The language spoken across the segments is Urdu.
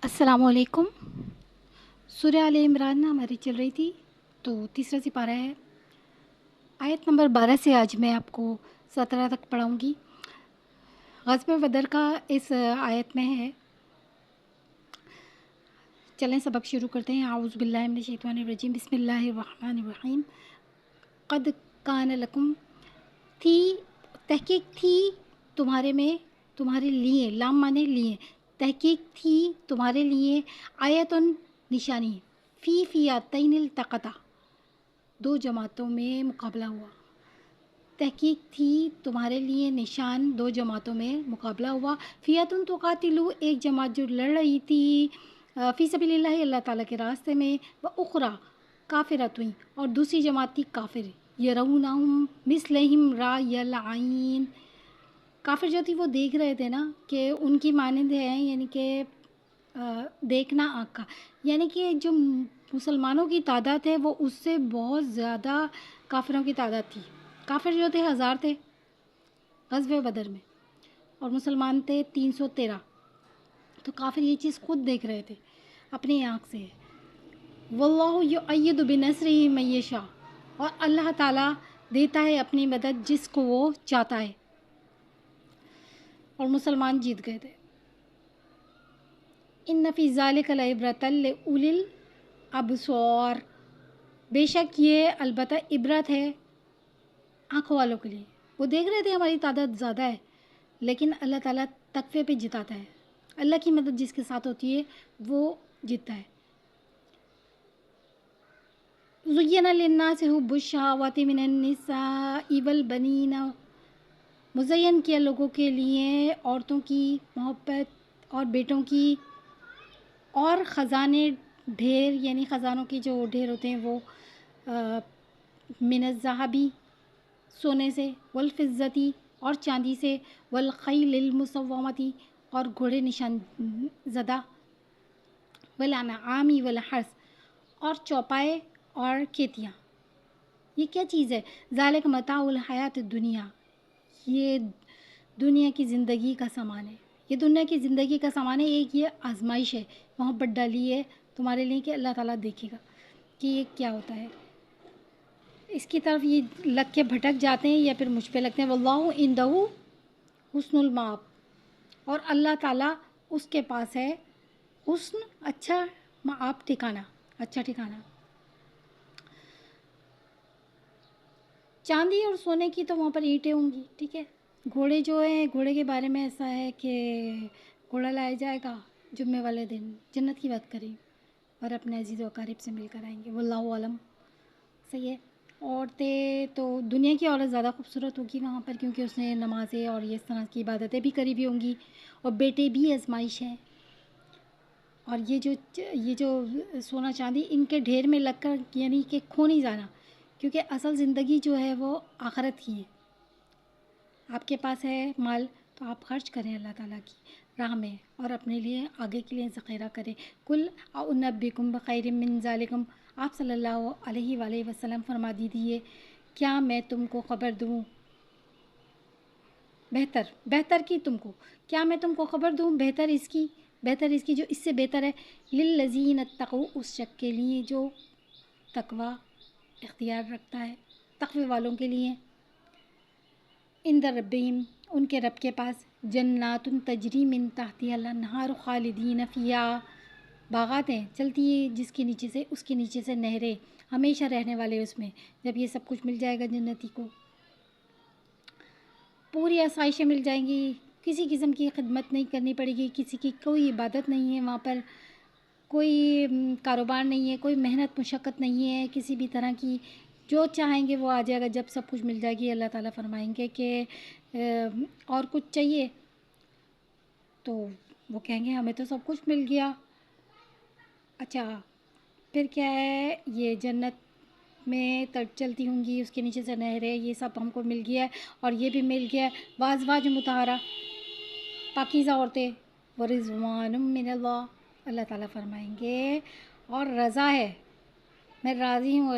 السلام علیکم۔ سورہ آل عمران ہماری چل رہی تھی، تو تیسرا سپارہ ہے، آیت نمبر 12 سے آج میں آپ کو 17 تک پڑھاؤں گی۔ غزوہ بدر کا اس آیت میں ہے۔ چلیں سبق شروع کرتے ہیں۔ اعوذ باللہ من الشیطان الرجیم، بسم اللہ الرحمن الرحیم۔ قد کان لکم، تھی، تحقیق تھی تمہارے میں، تمہارے لیے، لام مانے لیے، تحقیق تھی تمہارے لیے، آیتن نشانی، فی فیاتین التقطا، دو جماعتوں میں مقابلہ ہوا۔ تحقیق تھی تمہارے لیے نشان، دو جماعتوں میں مقابلہ ہوا۔ فیاتن تقاتلو، ایک جماعت جو لڑ رہی تھی فی سبیل اللہ، اللہ تعالیٰ کے راستے میں، و اخری کافرتیں، اور دوسری جماعت تھی کافر، یرونہم مثلہم رأی العین، کافر جو تھی وہ دیکھ رہے تھے نا کہ ان کی مانند ہیں، یعنی کہ دیکھنا آنکھ کا، یعنی کہ جو مسلمانوں کی تعداد ہے وہ اس سے بہت زیادہ کافروں کی تعداد تھی۔ کافر جو تھے 1000 تھے غزوہ بدر میں، اور مسلمان تھے 313، تو کافر یہ چیز خود دیکھ رہے تھے اپنی آنکھ سے۔ واللہ یؤید بنصرہ من یشاء، اور اللہ تعالیٰ دیتا ہے اپنی مدد جس کو وہ چاہتا ہے، اور مسلمان جیت گئے تھے۔ ان فی ذلک لعبرۃ لأولی الابصار، بے شک یہ البتہ عبرت ہے آنکھوں والوں کے لیے۔ وہ دیکھ رہے تھے ہماری تعداد زیادہ ہے، لیکن اللہ تعالیٰ تقوی پہ جتاتا ہے، اللہ کی مدد جس کے ساتھ ہوتی ہے وہ جیتتا ہے۔ زین للناس حب الشہوات من النساء والبنین، مزین کیا لوگوں کے لیے عورتوں کی محبت اور بیٹوں کی، اور خزانے ڈھیر، یعنی خزانوں کی جو ڈھیر ہوتے ہیں وہ من الذہبی، سونے سے، والفضتی، اور چاندی سے، والخیل المسومتی، اور گھوڑے نشان زدہ، والانعام والحرث، اور چوپائے اور کھیتیاں۔ یہ کیا چیز ہے؟ ذالک متاع الحیات الدنیا، یہ دنیا کی زندگی کا سامان ہے، یہ دنیا کی زندگی کا سامان ہے، ایک یہ آزمائش ہے، محبت ڈالی ہے تمہارے لیے کہ اللہ تعالیٰ دیکھے گا کہ یہ کیا ہوتا ہے، اس کی طرف یہ لگ کے بھٹک جاتے ہیں یا پھر مجھ پہ لگتے ہیں۔ واللہ عندہ حسن المآب، اور اللہ تعالیٰ اس کے پاس ہے حسن، اچھا، مآب ٹھکانہ، اچھا ٹھکانہ۔ چاندی اور سونے کی تو وہاں پر اینٹیں ہوں گی، ٹھیک ہے۔ گھوڑے جو ہیں، گھوڑے کے بارے میں ایسا ہے کہ گھوڑا لایا جائے گا جمعے والے دن، جنت کی بات کریں، اور اپنے عزیز و اقارب سے مل کر آئیں گے، واللہ عالم، صحیح ہے۔ عورتیں تو دنیا کی عورت زیادہ خوبصورت ہوگی وہاں پر، کیونکہ اس نے نمازیں اور یہ اس طرح کی عبادتیں بھی کری بھی ہوں گی، اور بیٹے بھی آزمائش ہیں، اور یہ جو سونا چاندی ان کے ڈھیر میں لگ کر، یعنی کہ کھو نہیں جانا، کیونکہ اصل زندگی جو ہے وہ آخرت کی ہے۔ آپ کے پاس ہے مال تو آپ خرچ کریں اللہ تعالیٰ کی راہ میں، اور اپنے لیے آگے کے لیے ذخیرہ کریں۔ کل اعنبکم بخیر من ذالکم، آپ صلی اللہ علیہ وآلہ وسلم فرما دیجیے، کیا میں تم کو خبر دوں، بہتر کی تم کو، کیا میں تم کو خبر دوں بہتر اس کی جو اس سے بہتر ہے، للذین اتقوا، اس شخص کے لیے جو تقوی اختیار رکھتا ہے، تقوی والوں کے لیے، عند ربہم، ان کے رب کے پاس، جنات تجری من تحتہا الانہار خالدین فیہا، باغات ہیں چلتی ہے جس کے نیچے سے، اس کے نیچے سے نہریں، ہمیشہ رہنے والے اس میں، جب یہ سب کچھ مل جائے گا جنتی کو، پوری آسائشیں مل جائیں گی، کسی قسم کی خدمت نہیں کرنی پڑے گی، کسی کی کوئی عبادت نہیں ہے وہاں پر، کوئی کاروبار نہیں ہے، کوئی محنت مشقت نہیں ہے کسی بھی طرح کی، جو چاہیں گے وہ آ جائے گا جب سب کچھ مل جائے گی۔ اللہ تعالیٰ فرمائیں گے کہ اور کچھ چاہیے، تو وہ کہیں گے ہمیں تو سب کچھ مل گیا۔ اچھا پھر کیا ہے، یہ جنت میں چلتی ہوں گی، اس کے نیچے سے نہریں، یہ سب ہم کو مل گیا ہے، اور یہ بھی مل گیا ہے، وازواج مطہرہ، پاکیزہ عورتیں، ورضوان من اللہ، اللہ تعالیٰ فرمائیں گے اور رضا ہے، میں راضی ہوں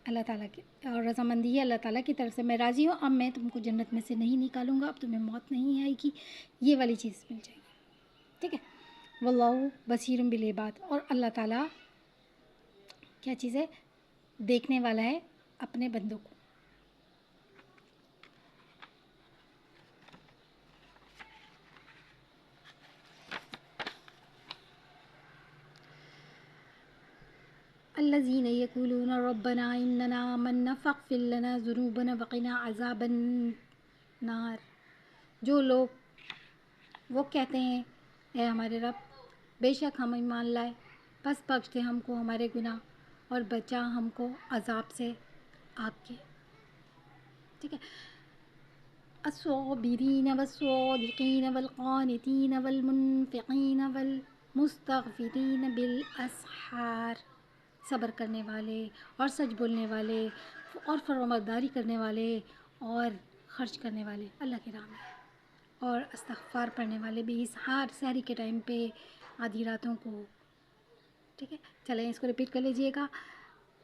اللہ تعالیٰ کی، اور رضامندی ہے اللہ تعالیٰ کی طرف سے، میں راضی ہوں، اب میں تم کو جنت میں سے نہیں نکالوں گا، اب تمہیں موت نہیں آئے گی، یہ والی چیز مل جائے گی، ٹھیک ہے۔ واللہ بصیر بالعباد، اور اللہ تعالیٰ کیا چیز ہے؟ دیکھنے والا ہے اپنے بندوں کو. الذین یقولون ربنا اننا آمنا فاغفر لنا ذنوبنا وقنا عذاب النار. جو لوگ وہ کہتے ہیں اے ہمارے رب، بے شک ہم ایمان لائے، بس بخش دے ہم کو ہمارے گناہ اور بچا ہم کو عذاب سے آگ کے. ٹھیک ہے. الصابرین والصادقین والقانتین والمنفقین والمستغفرین بالاسحار. صبر کرنے والے اور سچ بولنے والے اور فرمانبرداری کرنے والے اور خرچ کرنے والے اللہ کے راہ میں، اور استغفار پڑھنے والے بھی اسحار، سحری کے ٹائم پہ، آدھی راتوں کو. ٹھیک ہے. چلیں اس کو ریپیٹ کر لیجئے گا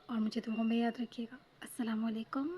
اور مجھے دعاؤں میں یاد رکھیے گا. السلام علیکم.